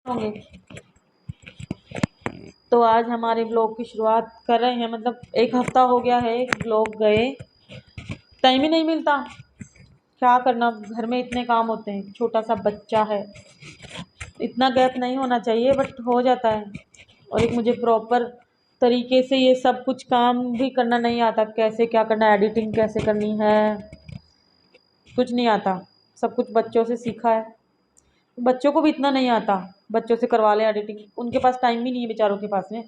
होंगे। तो आज हमारे ब्लॉग की शुरुआत कर रहे हैं। मतलब एक हफ्ता हो गया है ब्लॉग गए, टाइम ही नहीं मिलता। क्या करना, घर में इतने काम होते हैं, छोटा सा बच्चा है, इतना गैप नहीं होना चाहिए बट हो जाता है। और एक मुझे प्रॉपर तरीके से ये सब कुछ काम भी करना नहीं आता, कैसे क्या करना, एडिटिंग कैसे करनी है, कुछ नहीं आता। सब कुछ बच्चों से सीखा है। बच्चों को भी इतना नहीं आता, बच्चों से करवा लें एडिटिंग, उनके पास टाइम भी नहीं है बेचारों के पास में।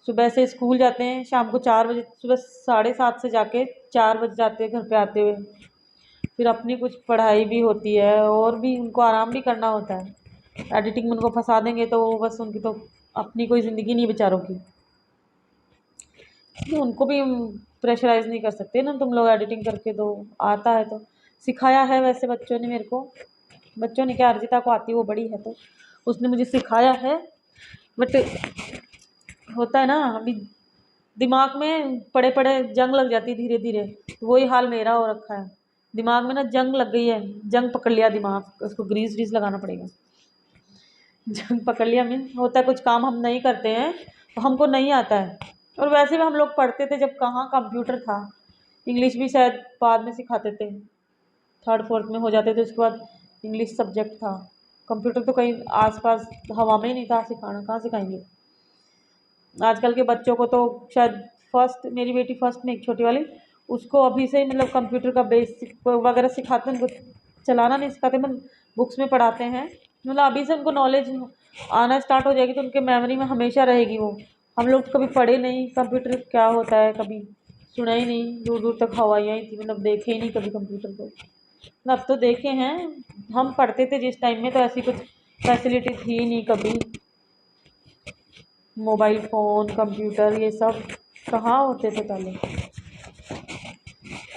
सुबह से स्कूल जाते हैं, शाम को 4 बजे, सुबह 7:30 से जाके 4 बज जाते हैं घर पे आते हुए। फिर अपनी कुछ पढ़ाई भी होती है और भी उनको आराम भी करना होता है। एडिटिंग में उनको फंसा देंगे तो बस उनकी तो अपनी कोई ज़िंदगी नहीं बेचारों की। तो उनको भी प्रेशराइज नहीं कर सकते ना, तुम लोग एडिटिंग करके दो। आता है तो सिखाया है वैसे बच्चों ने मेरे को, बच्चों ने क्या, अर्जिता को आती है, वो बड़ी है तो उसने मुझे सिखाया है। बट होता है ना, अभी दिमाग में पड़े पड़े जंग लग जाती है धीरे धीरे। तो वही हाल मेरा हो रखा है, दिमाग में ना जंग लग गई है, जंग पकड़ लिया दिमाग, उसको ग्रीस व्रीस लगाना पड़ेगा। जंग पकड़ लिया मीन होता है कुछ काम हम नहीं करते हैं तो हमको नहीं आता है। और वैसे भी हम लोग पढ़ते थे जब कहाँ कंप्यूटर था। इंग्लिश भी शायद बाद में सिखाते थे, थर्ड फोर्थ में हो जाते थे, उसके बाद इंग्लिश सब्जेक्ट था। कंप्यूटर तो कहीं आसपास हवा में ही नहीं था, सिखाना कहाँ सिखाएंगे। आजकल के बच्चों को तो शायद फर्स्ट, मेरी बेटी फर्स्ट में, एक छोटी वाली, उसको अभी से ही मतलब कंप्यूटर का बेसिक वगैरह सिखाते हैं। उनको चलाना नहीं सिखाते, मतलब बुक्स में पढ़ाते हैं। मतलब अभी से उनको नॉलेज आना स्टार्ट हो जाएगी तो उनके मेमोरी में हमेशा रहेगी वो। हम लोग तो कभी पढ़े नहीं कंप्यूटर क्या होता है, कभी सुना ही नहीं, दूर दूर तक हवाइयाँ ही थी, मतलब देखे ही नहीं कभी कंप्यूटर को। मतलब अब तो देखे हैं, हम पढ़ते थे जिस टाइम में तो ऐसी कुछ फैसिलिटी थी ही नहीं कभी। मोबाइल फ़ोन कंप्यूटर ये सब कहाँ होते थे पहले।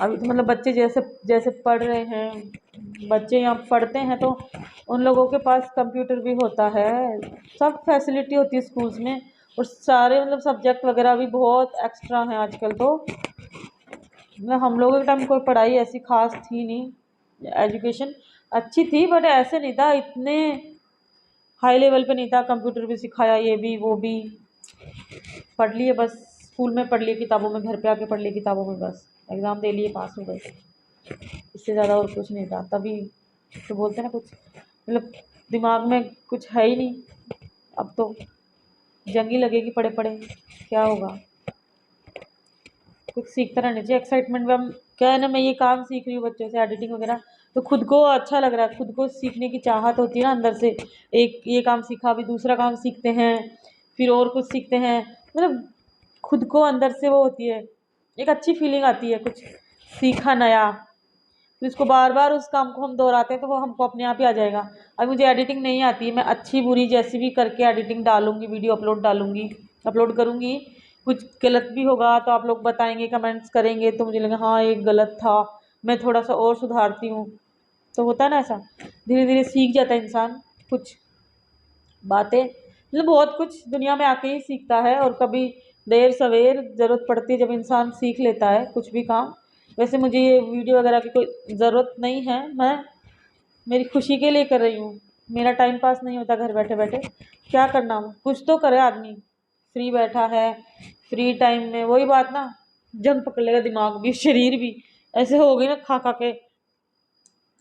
अभी तो मतलब बच्चे जैसे जैसे पढ़ रहे हैं, बच्चे यहाँ पढ़ते हैं तो उन लोगों के पास कंप्यूटर भी होता है, सब फैसिलिटी होती है स्कूल्स में। और सारे मतलब सब्जेक्ट वगैरह भी बहुत एक्स्ट्रा हैं आजकल तो। मतलब हम लोगों के टाइम कोई पढ़ाई ऐसी खास थी नहीं, एजुकेशन अच्छी थी बट ऐसे नहीं था, इतने हाई लेवल पे नहीं था। कंप्यूटर भी सिखाया, ये भी वो भी, पढ़ लिए बस, स्कूल में पढ़ लिए किताबों में, घर पे आके पढ़ लिए किताबों में, बस एग्ज़ाम दे लिए, पास हो गए। इससे ज़्यादा और कुछ नहीं था तभी। तो बोलते हैं ना कुछ मतलब दिमाग में कुछ है ही नहीं। अब तो जंगी लगेगी पड़े पड़े, क्या होगा। कुछ सीखते रहना चाहिए, एक्साइटमेंट में। हम क्या है ना, मैं ये काम सीख रही हूँ बच्चों से एडिटिंग वगैरह, तो खुद को अच्छा लग रहा है, खुद को सीखने की चाहत होती है ना अंदर से। एक ये काम सीखा, अभी दूसरा काम सीखते हैं, फिर और कुछ सीखते हैं। मतलब खुद को अंदर से वो होती है, एक अच्छी फीलिंग आती है, कुछ सीखा नया। फिर उसको बार बार उस काम को हम दोहराते हैं तो वो हमको अपने आप ही आ जाएगा। अब मुझे एडिटिंग नहीं आती, मैं अच्छी बुरी जैसी भी करके एडिटिंग डालूंगी, वीडियो अपलोड डालूंगी, अपलोड करूंगी। कुछ गलत भी होगा तो आप लोग बताएंगे, कमेंट्स करेंगे तो मुझे लगा हाँ ये गलत था, मैं थोड़ा सा और सुधारती हूँ। तो होता है ना ऐसा, धीरे धीरे सीख जाता है इंसान कुछ बातें। मतलब बहुत कुछ दुनिया में आके ही सीखता है, और कभी देर सवेर ज़रूरत पड़ती है जब इंसान सीख लेता है कुछ भी काम। वैसे मुझे ये वीडियो वगैरह की कोई ज़रूरत नहीं है, मैं मेरी खुशी के लिए कर रही हूँ। मेरा टाइम पास नहीं होता घर बैठे बैठे, क्या करना, कुछ तो करे आदमी, फ्री बैठा है, फ्री टाइम में वही बात ना, जंग पकड़ लेगा दिमाग भी शरीर भी। ऐसे हो गई ना खा खा के,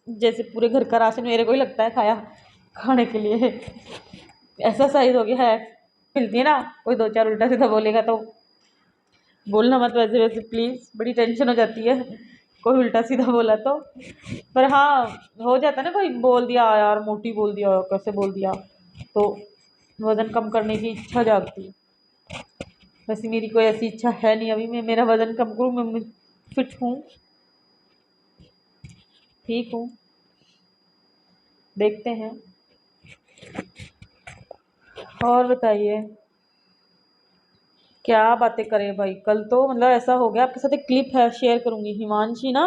जैसे पूरे घर का राशन मेरे को ही लगता है खाया खाने के लिए, ऐसा साइज हो गया है। मिलती है ना, कोई दो चार उल्टा सीधा बोलेगा तो बोलना मत वैसे वैसे प्लीज़, बड़ी टेंशन हो जाती है कोई उल्टा सीधा बोला तो। पर हाँ, हो जाता है ना, कोई बोल दिया यार मोटी बोल दिया, कैसे बोल दिया, तो वज़न कम करने की इच्छा जागती है। वैसे मेरी कोई ऐसी इच्छा है नहीं अभी, मैं मेरा वज़न कम करूँ, मैं फिट हूँ, ठीक हूँ, देखते हैं। और बताइए क्या बातें करें भाई। कल तो मतलब ऐसा हो गया, आपके साथ एक क्लिप है शेयर करूंगी। हिमांशी ना,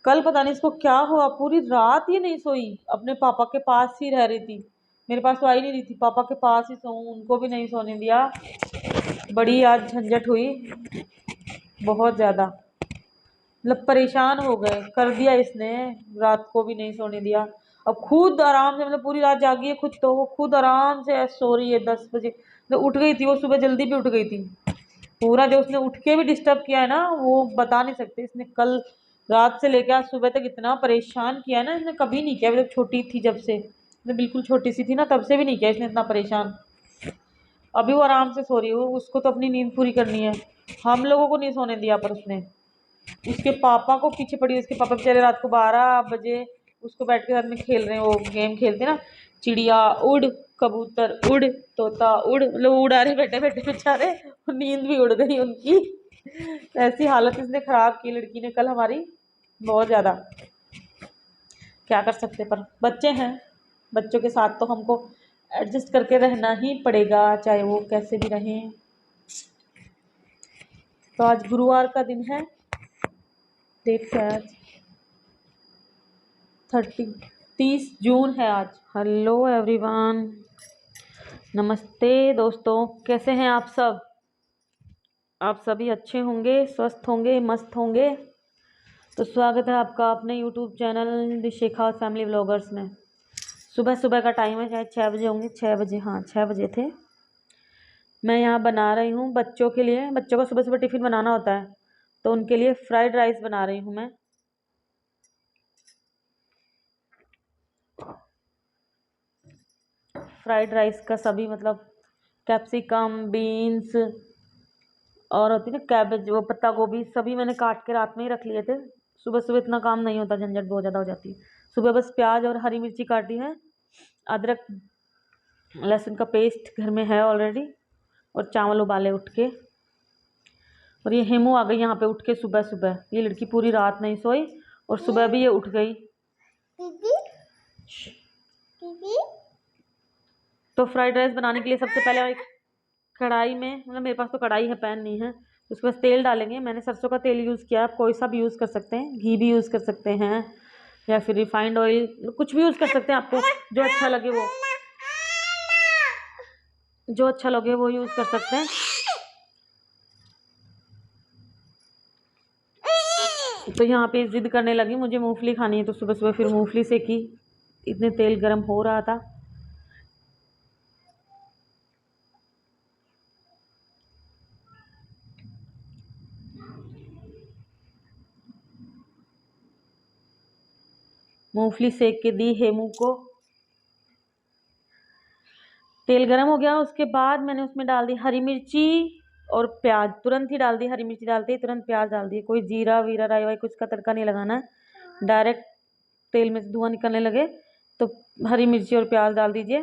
कल पता नहीं इसको क्या हुआ, पूरी रात ही नहीं सोई, अपने पापा के पास ही रह रही थी। मेरे पास तो आ ही नहीं रही थी, पापा के पास ही सोऊं, उनको भी नहीं सोने दिया। बड़ी आज झंझट हुई, बहुत ज़्यादा, मतलब परेशान हो गए, कर दिया इसने, रात को भी नहीं सोने दिया। अब खुद आराम से मतलब पूरी रात जागी है खुद, तो वो खुद आराम से सो रही है 10 बजे। तो उठ गई थी वो, सुबह जल्दी भी उठ गई थी। पूरा जो उसने उठ के भी डिस्टर्ब किया है ना, वो बता नहीं सकते। इसने कल रात से लेकर आज सुबह तक इतना परेशान किया है ना, इसने कभी नहीं किया। मतलब छोटी थी जब से, मतलब बिल्कुल छोटी सी थी ना, तब से भी नहीं किया इसने इतना परेशान। अभी वो आराम से सो रही है, उसको तो अपनी नींद पूरी करनी है। हम लोगों को नहीं सोने दिया, पर उसने उसके पापा को पीछे पड़ी। उसके पापा बेचारे रात को 12 बजे उसको बैठ के साथ में खेल रहे हैं, वो गेम खेलते ना, चिड़िया उड़, कबूतर उड़, तोता उड़, मतलब उड़ा रहे बैठे बैठे बेचारे, नींद भी उड़ गई उनकी। ऐसी हालत इसने खराब की लड़की ने कल हमारी, बहुत ज्यादा। क्या कर सकते, पर बच्चे हैं, बच्चों के साथ तो हमको एडजस्ट करके रहना ही पड़ेगा, चाहे वो कैसे भी रहें। तो आज गुरुवार का दिन है, डेट क्या है आज, 30 जून है आज। हेलो एवरीवन, नमस्ते दोस्तों, कैसे हैं आप सब? आप सभी अच्छे होंगे, स्वस्थ होंगे, मस्त होंगे। तो स्वागत है आपका अपने YouTube channel the Shekhawat family vloggers में। सुबह सुबह का टाइम है, शायद 6 बजे होंगे, 6 बजे, हाँ 6 बजे थे। मैं यहाँ बना रही हूँ बच्चों के लिए, बच्चों को सुबह सुबह टिफ़िन बनाना होता है, तो उनके लिए फ्राइड राइस बना रही हूँ मैं। फ्राइड राइस का सभी मतलब कैप्सिकम, बीन्स और होती है ना कैबेज, वो पत्ता गोभी, सभी मैंने काट के रात में ही रख लिए थे। सुबह सुबह इतना काम नहीं होता, झंझट बहुत ज़्यादा हो जाती है। सुबह बस प्याज और हरी मिर्ची काटी है, अदरक लहसुन का पेस्ट घर में है ऑलरेडी, और चावल उबाले उठ के। और ये हेमू आ गई यहाँ पे उठ के सुबह सुबह, ये लड़की पूरी रात नहीं सोई और सुबह भी ये उठ गई। तो फ्राइड राइस बनाने के लिए सबसे पहले एक कढ़ाई में, मतलब मेरे पास तो कढ़ाई है, पैन नहीं है, उसके बाद तेल डालेंगे। मैंने सरसों का तेल यूज़ किया, आप कोई सा भी यूज़ कर सकते हैं, घी भी यूज़ कर सकते हैं, या फिर रिफाइंड ऑयल, कुछ भी यूज़ कर सकते हैं, आपको जो अच्छा लगे वो, जो अच्छा लगे वो यूज़ कर सकते हैं। तो यहाँ पे जिद करने लगी मुझे मूंगफली खानी है, तो सुबह सुबह फिर मूंगफली सेकी, इतने तेल गर्म हो रहा था। मूंगफली सेक के दी हेमू को। तेल गर्म हो गया, उसके बाद मैंने उसमें डाल दी हरी मिर्ची और प्याज, तुरंत ही डाल दी। हरी मिर्ची डालते ही तुरंत प्याज डाल दिए, कोई जीरा वीरा राई वाई कुछ का तड़का नहीं लगाना है, डायरेक्ट तेल में से धुआं निकलने लगे तो हरी मिर्ची और प्याज डाल दीजिए।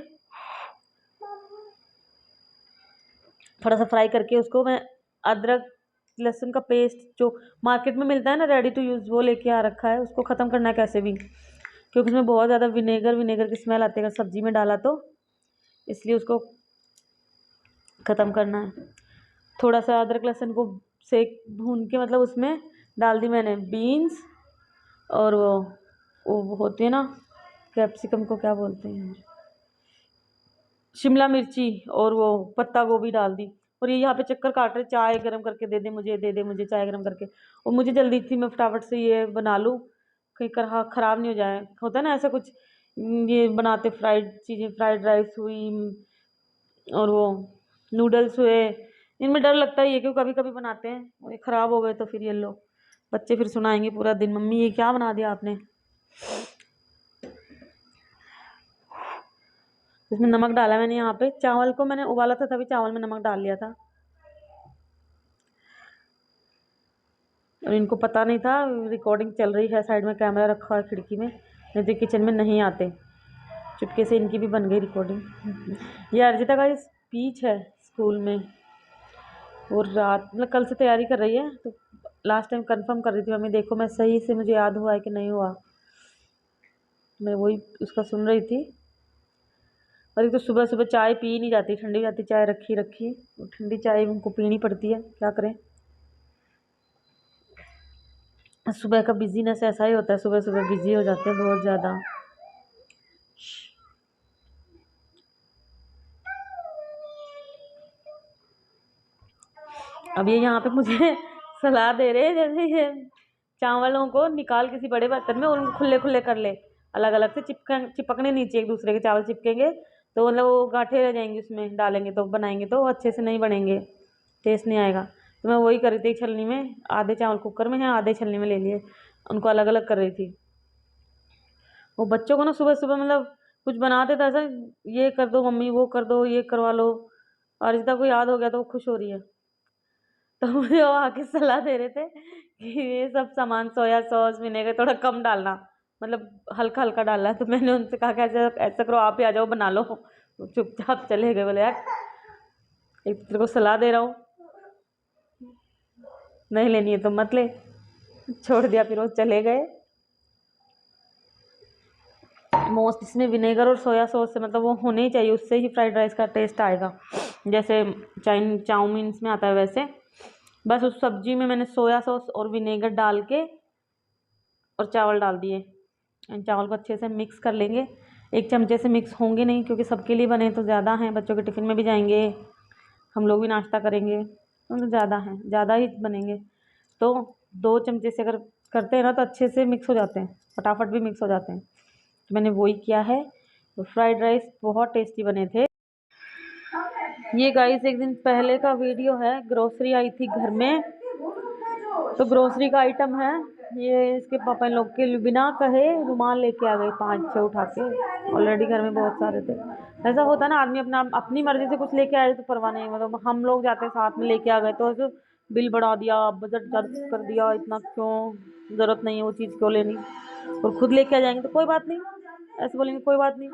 थोड़ा सा फ्राई करके उसको मैं अदरक लहसुन का पेस्ट जो मार्केट में मिलता है ना रेडी टू यूज़, वो लेके आ रखा है, उसको ख़त्म करना है कैसे भी, क्योंकि उसमें बहुत ज़्यादा विनेगर विनेगर की स्मेल आती है अगर सब्जी में डाला तो, इसलिए उसको ख़त्म करना है। थोड़ा सा अदरक लहसुन को सेक भून के, मतलब उसमें डाल दी मैंने बीन्स और वो होती है ना कैप्सिकम को क्या बोलते हैं, शिमला मिर्ची, और वो पत्ता गोभी डाल दी। और ये यहाँ पे चक्कर काट रहे, चाय गर्म करके दे दे मुझे, दे दे मुझे चाय गर्म करके। और मुझे जल्दी थी, मैं फटाफट से ये बना लूँ, कहीं ख़राब नहीं हो जाए, होता है ना ऐसा कुछ। ये बनाते फ्राइड चीज़ें, फ्राइड राइस हुई और वो नूडल्स हुए, इनमें डर लगता ही है, क्योंकि कभी कभी बनाते हैं और ये ख़राब हो गए तो फिर ये लो, बच्चे फिर सुनाएंगे पूरा दिन, मम्मी ये क्या बना दिया आपने। इसमें नमक डाला मैंने, यहाँ पे चावल को मैंने उबाला था तभी चावल में नमक डाल लिया था, और इनको पता नहीं था रिकॉर्डिंग चल रही है, साइड में कैमरा रखा है खिड़की में, नहीं तो किचन में नहीं आते, चुपके से इनकी भी बन गई रिकॉर्डिंग। ये अर्जिता का स्पीच है स्कूल में, और रात मतलब कल से तैयारी कर रही है, तो लास्ट टाइम कंफर्म कर रही थी मम्मी देखो मैं सही से मुझे याद हुआ है कि नहीं हुआ, मैं वही उसका सुन रही थी। और एक तो सुबह सुबह चाय पी नहीं जाती, ठंडी जाती चाय रखी रखी, ठंडी चाय उनको पीनी पड़ती है, क्या करें। सुबह का बिजीनेस ऐसा ही होता है, सुबह सुबह बिजी हो जाते हैं बहुत ज़्यादा। अब ये यहाँ पे मुझे सलाह दे रहे हैं जैसे ये चावलों को निकाल किसी बड़े बर्तन में और उनको खुले खुले कर ले, अलग अलग से चिपकने नहीं चाहिए एक दूसरे के। चावल चिपकेंगे तो मतलब वो गांठें रह जाएंगी, उसमें डालेंगे तो बनाएंगे तो अच्छे से नहीं बनेंगे, टेस्ट नहीं आएगा। तो मैं वही कर रही थी छलनी में, आधे चावल कुकर में है, आधे छलनी में ले लिए, उनको अलग अलग कर रही थी। वो बच्चों को ना सुबह सुबह मतलब कुछ बनाते थे ऐसा, ये कर दो मम्मी, वो कर दो, ये करवा लो, और इतना को याद हो गया तो वो खुश हो रही है। तो मुझे वो आके सलाह दे रहे थे कि ये सब सामान सोया सॉस विनेगर थोड़ा कम डालना, मतलब हल्का हल्का डालना। तो मैंने उनसे कहा कि ऐसा ऐसा करो, आप ही आ जाओ बना लो। चुपचाप चले गए। बोले यार एक तेरे को सलाह दे रहा हूँ, नहीं लेनी है तो मत ले, छोड़ दिया। फिर वो चले गए। मोस्ट इसमें विनेगर और सोया सॉस से मतलब वो होने ही चाहिए, उससे ही फ्राइड राइस का टेस्ट आएगा, जैसे चाउमीन में आता है वैसे। बस उस सब्जी में मैंने सोया सॉस और विनेगर डाल के और चावल डाल दिए। चावल को अच्छे से मिक्स कर लेंगे। एक चमचे से मिक्स होंगे नहीं क्योंकि सबके लिए बने तो ज़्यादा हैं, बच्चों के टिफ़िन में भी जाएंगे, हम लोग भी नाश्ता करेंगे तो ज़्यादा हैं, ज़्यादा ही बनेंगे। तो 2 चमचे से अगर करते हैं ना तो अच्छे से मिक्स हो जाते हैं, फटाफट भी मिक्स हो जाते हैं। तो मैंने वही किया है। तो फ्राइड राइस बहुत टेस्टी बने थे। ये गाइस एक दिन पहले का वीडियो है, ग्रोसरी आई थी घर में, तो ग्रोसरी का आइटम है ये। इसके पापा इन लोग के बिना कहे रुमाल लेके आ गए 5-6 उठा के, ऑलरेडी घर में बहुत सारे थे। ऐसा होता है ना, आदमी अपनी मर्जी से कुछ लेके आए तो परवाह नहीं, मतलब हम लोग जाते हैं साथ में लेके आ गए तो ऐसे बिल बढ़ा दिया, बजट ज़्यादा कर दिया, इतना क्यों, ज़रूरत नहीं है वो चीज़ क्यों लेनी। और खुद लेके आ जाएंगे तो कोई बात नहीं, ऐसे बोलेंगे कोई बात नहीं,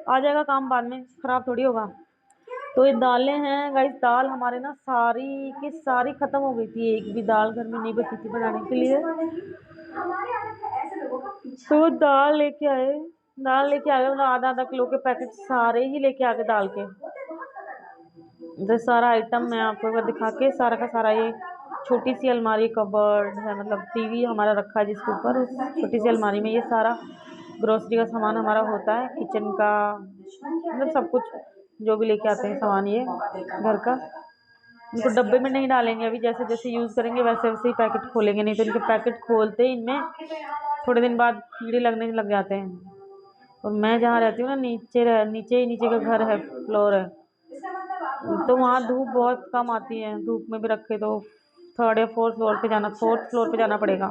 आ जाएगा काम बाद में, ख़राब थोड़ी होगा। तो ये दालें हैं गाइस, दाल हमारे ना सारी की सारी ख़त्म हो गई थी, एक भी दाल घर में नहीं बची थी बनाने के लिए। तो वो दाल लेके आए, मतलब आधा आधा किलो के पैकेट सारे ही लेके आ गए दाल के। तो सारा आइटम मैं आपको एक बार दिखा के, सारा का सारा, ये छोटी सी अलमारी कबर्ड है, मतलब टीवी हमारा रखा है जिसके ऊपर, उस छोटी सी अलमारी में ये सारा ग्रोसरी का सामान हमारा होता है, किचन का, मतलब सब कुछ जो भी लेके आते हैं सामान ये घर का। इनको डब्बे में नहीं डालेंगे अभी, जैसे जैसे यूज़ करेंगे वैसे वैसे ही पैकेट खोलेंगे, नहीं तो इनके पैकेट खोलते ही इनमें थोड़े दिन बाद कीड़े लगने लग जाते हैं। और मैं जहाँ रहती हूँ ना, नीचे का घर है, फ्लोर है, तो वहाँ धूप बहुत कम आती है, धूप में भी रखे तो 3rd या 4th फ्लोर पे जाना पड़ेगा।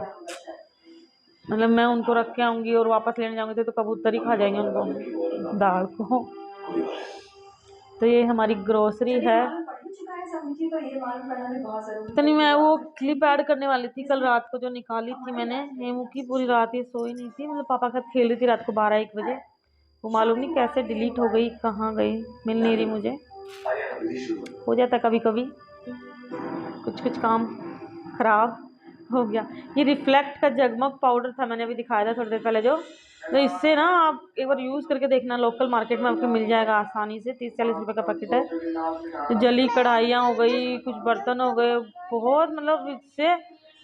मतलब मैं उनको रख के आऊँगी और वापस लेने जाऊँगी तो कबूतर ही खा जाएंगे उनको, दाल को। तो ये हमारी ग्रोसरी है। तो नहीं, मैं वो क्लिप ऐड करने वाली थी कल रात को, जो निकाली थी मैंने हेमू की, पूरी रात ये सोई नहीं थी, मतलब पापा के साथ खेल रही थी रात को 12-1 बजे। वो मालूम नहीं कैसे डिलीट हो गई, कहाँ गई, मिल नहीं रही मुझे। हो जाता कभी कभी, कुछ काम खराब हो गया। ये रिफ्लेक्ट का जगमग पाउडर था, मैंने अभी दिखाया था थोड़ी देर पहले जो, तो इससे ना आप एक बार यूज़ करके देखना, लोकल मार्केट में आपको मिल जाएगा आसानी से, 30-40 रुपये का पैकेट है। तो जली कढ़ाइयाँ हो गई, कुछ बर्तन हो गए, बहुत मतलब इससे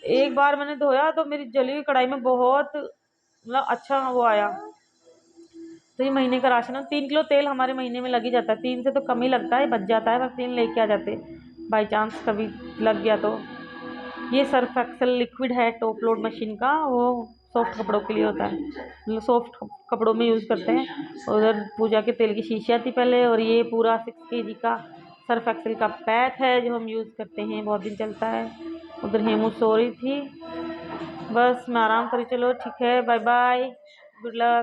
एक बार मैंने धोया तो मेरी जली हुई कढ़ाई में बहुत मतलब अच्छा वो आया। तो ये महीने का राशन है, 3 किलो तेल हमारे महीने में लग ही जाता है, 3 से तो कम ही लगता है, बच जाता है, बस 3 लेके आ जाते बाई चांस कभी लग गया तो। ये सर्फ एक्सेल लिक्विड है टॉप लोड मशीन का, वो सॉफ्ट कपड़ों के लिए होता है, मतलब सॉफ्ट कपड़ों में यूज़ करते हैं। उधर पूजा के तेल की शीशियाँ थी पहले, और ये पूरा 6 kg का सर्फ एक्सेल का पैक है जो हम यूज़ करते हैं, बहुत दिन चलता है। उधर हेमू सो रही थी, बस मैं आराम करी। चलो ठीक है, बाय बाय, गुड लक।